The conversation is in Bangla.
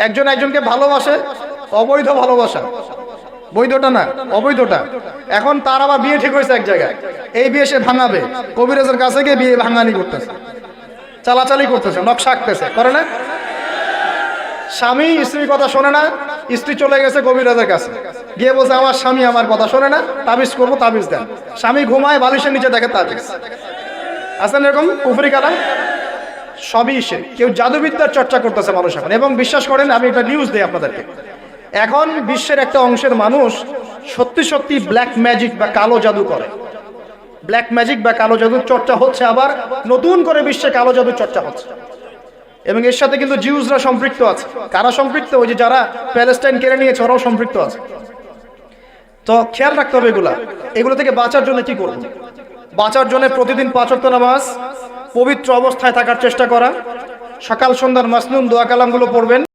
একজন একজনকে ভালোবাসে, অবৈধ ভালোবাসা, বৈধটা না, অবৈধটা। এখন তার আবার বিয়ে ঠিক হয়েছে এক জায়গায়, এই বিয়ে সে ভাঙাবে, কবিরাজের কাছে গিয়ে বিয়ে ভাঙানি করতেছে, চালাচালি করতেছে, নকশা আঁকতেছে, করে না? স্বামী স্ত্রীর কথা শোনে না, স্ত্রী চলে গেছে কবিরাজের কাছে, গিয়ে বলছে আমার স্বামী আমার কথা শোনে না, তাবিজ করবো, তাবিজ দেন। স্বামী ঘুমায়, বালিশের নিচে দেখে তাবিজ। আসেন এরকম কুফরি কালাম, সবই সে। কেউ জাদুবিদ্যার চর্চা করতেছে মানুষ এখন। এবং বিশ্বাস করেন, আমি একটা নিউজ দিই আপনাদেরকে, এখন বিশ্বের একটা অংশের মানুষ সত্যি সত্যি ব্ল্যাক ম্যাজিক বা কালো জাদু করে। ব্ল্যাক ম্যাজিক বা কালো জাদুর চর্চা হচ্ছে, আবার নতুন করে বিশ্বে কালো জাদুর চর্চা হচ্ছে। এবং এর সাথে কিন্তু জিউসরা সম্পৃক্ত আছে। কারা সম্পৃক্ত? ওই যে যারা প্যালেস্টাইন কেড়ে নিয়েছে, ওরাও সম্পৃক্ত আছে। তো খেয়াল রাখতে হবে এগুলো থেকে বাঁচার জন্য কি করব? বাঁচার জন্য প্রতিদিন 5 ওয়াক্ত নামাজ, পবিত্র অবস্থায় থাকার চেষ্টা করা, সকাল সন্ধ্যার মাসনুন দোয়া কালামগুলো পড়বেন।